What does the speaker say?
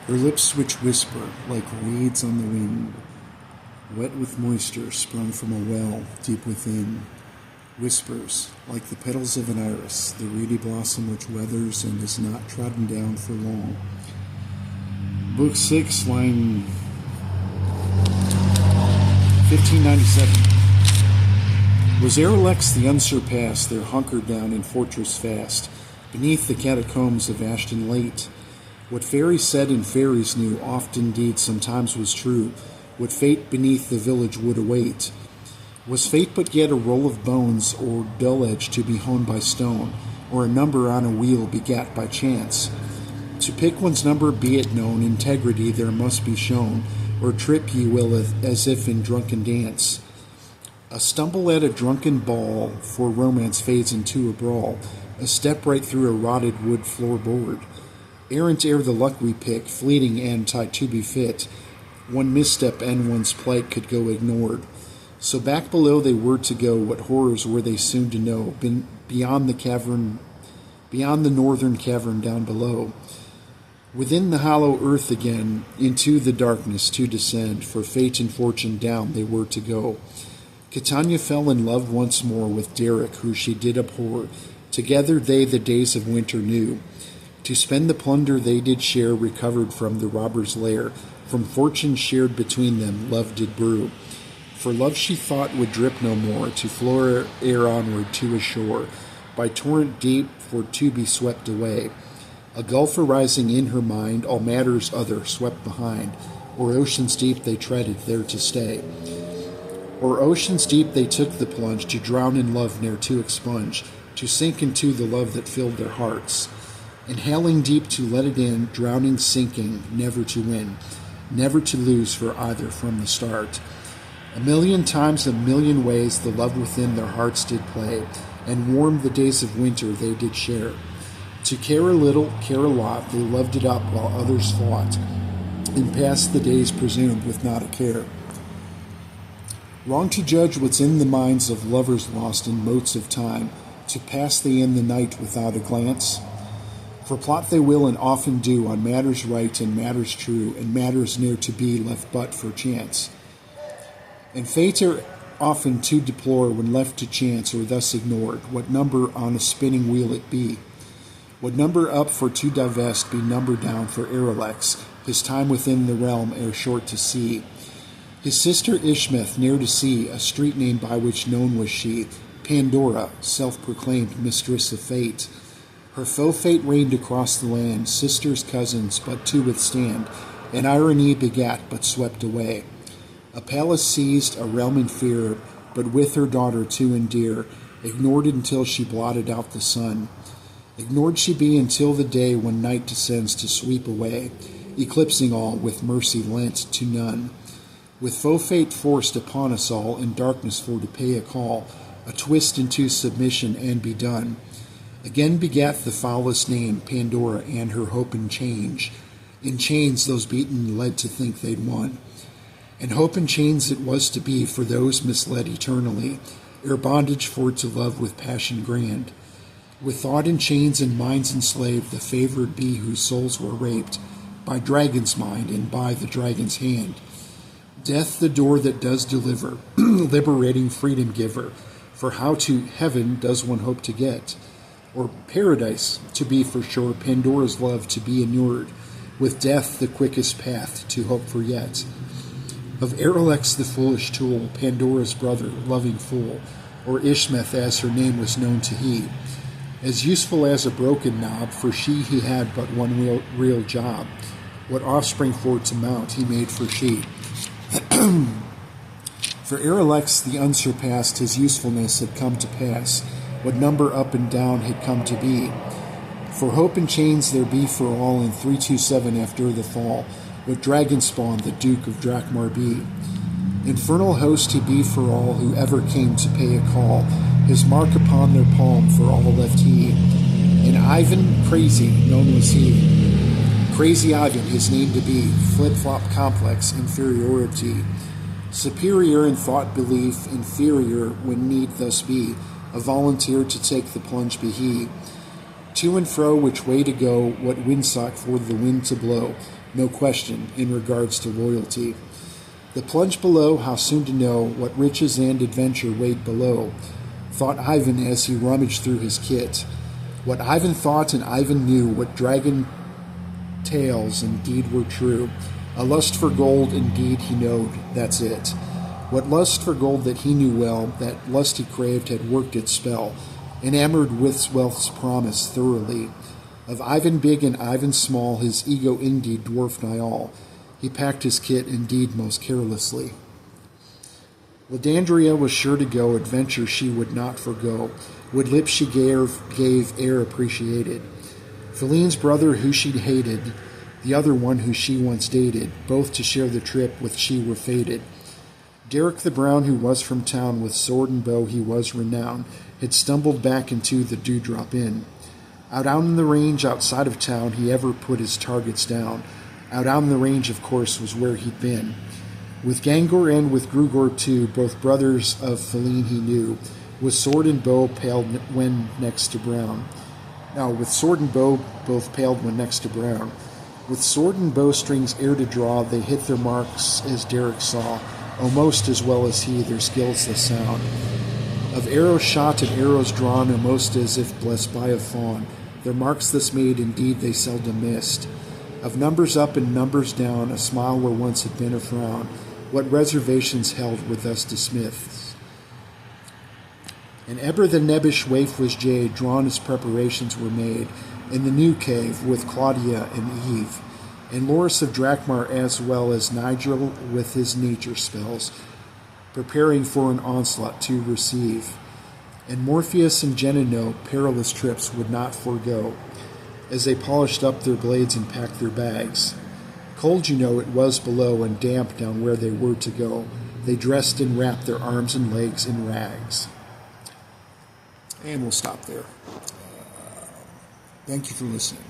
Her lips which whisper like reeds on the wind, wet with moisture sprung from a well deep within, whispers like the petals of an iris, the reedy blossom which weathers and is not trodden down for long. Book 6, line 1597. Was Erelex the unsurpassed there hunkered down in fortress fast, beneath the catacombs of Ashton late? What fairies said and fairies knew, oft indeed sometimes was true, what fate beneath the village would await. Was fate but yet a roll of bones, or dull edge to be honed by stone, or a number on a wheel begat by chance? To pick one's number be it known, integrity there must be shown, or trip ye will as if in drunken dance. A stumble at a drunken ball, for romance fades into a brawl, a step right through a rotted wood floorboard. Errant ere the luck we pick, fleeting and tight to be fit, one misstep and one's plight could go ignored. So back below they were to go, what horrors were they soon to know, beyond the northern cavern down below. Within the hollow earth again, into the darkness to descend, for fate and fortune down they were to go. Catania fell in love once more with Derek, who she did abhor. Together they the days of winter knew. To spend the plunder they did share, recovered from the robber's lair. From fortune shared between them, love did brew. For love she thought would drip no more, to flow ere onward to a shore, by torrent deep for to be swept away. A gulf arising in her mind, all matters other swept behind, or oceans deep they treaded there to stay. O'er oceans deep they took the plunge, to drown in love ne'er to expunge, to sink into the love that filled their hearts. Inhaling deep to let it in, drowning, sinking, never to win, never to lose for either from the start. A million times, a million ways, the love within their hearts did play, and warm the days of winter they did share. To care a little, care a lot, they loved it up while others fought, and passed the days presumed with not a care. Wrong to judge what's in the minds of lovers lost in motes of time, to pass they in the night without a glance. For plot they will and often do on matters right and matters true, and matters near to be left but for chance. And fate are often to deplore when left to chance or thus ignored, what number on a spinning wheel it be. What number up for to divest be number down for Erelex, his time within the realm ere short to see. His sister Ishmeth near to see, a street name by which known was she, Pandora, self-proclaimed mistress of fate. Her foe fate reigned across the land, sisters, cousins, but to withstand, and irony begat, but swept away. A palace seized, a realm in fear, but with her daughter to endear, ignored until she blotted out the sun. Ignored she be until the day when night descends to sweep away, eclipsing all with mercy lent to none. With foe fate forced upon us all, in darkness for to pay a call, a twist into submission and be done. Again begat the foulest name, Pandora, and her hope and change. In chains those beaten led to think they'd won. And hope and chains it was to be for those misled eternally, ere bondage for to love with passion grand. With thought in chains and minds enslaved, the favored be whose souls were raped, by dragon's mind and by the dragon's hand. Death the door that does deliver, liberating freedom giver, for how to heaven does one hope to get? Or paradise, to be for sure, Pandora's love to be inured, with death the quickest path to hope for yet. Of Erelex the foolish tool, Pandora's brother, loving fool, or Ishmeth as her name was known to he, as useful as a broken knob, for he had but one real job, what offspring for to mount he made for she. For Erelex the unsurpassed, his usefulness had come to pass, what number up and down had come to be. For hope and chains there be for all in 327 after the fall, what dragon spawn the Duke of Drakmar be. Infernal host he be for all who ever came to pay a call, his mark upon their palm for all left he. And Ivan Crazy, known was he. Crazy Ivan, his name to be, flip-flop complex, inferiority. Superior in thought belief, inferior when need thus be, a volunteer to take the plunge be he. To and fro which way to go, what windsock for the wind to blow, no question, in regards to loyalty. The plunge below, how soon to know what riches and adventure wait below, thought Ivan as he rummaged through his kit. What Ivan thought and Ivan knew, what dragon tales indeed were true. A lust for gold indeed he knowed, that's it. What lust for gold that he knew well, that lust he craved had worked its spell, enamored with wealth's promise thoroughly. Of Ivan big and Ivan small, his ego indeed dwarfed nigh all. He packed his kit indeed most carelessly. Ladandria was sure to go, adventure she would not forgo, would lips she gave ere appreciated. Philine's brother who she'd hated, the other one who she once dated, both to share the trip with she were fated. Derek the Brown, who was from town, with sword and bow he was renowned, had stumbled back into the Dewdrop Inn. Out on the range outside of town he ever put his targets down. Out on the range, of course, was where he'd been. With Gangor and with Grugor too, both brothers of Feline he knew, with sword and bow paled when next to Brown. Now, with sword and bow both paled when next to Brown. With sword and bow strings ere to draw, they hit their marks as Derek saw, almost as well as he, their skills the sound. Of arrows shot and arrows drawn, almost as if blessed by a fawn, their marks this made, indeed they seldom missed. Of numbers up and numbers down, a smile where once had been a frown, what reservations held were thus dismissed. And ever the nebbish waif was jade, drawn as preparations were made, in the new cave with Claudia and Eve, and Loris of Drakmar as well as Nigel with his nature spells, preparing for an onslaught to receive. And Morpheus and Genino perilous trips would not forego, as they polished up their blades and packed their bags. Cold, you know, it was below, and damp down where they were to go. They dressed and wrapped their arms and legs in rags. And we'll stop there. Thank you for listening.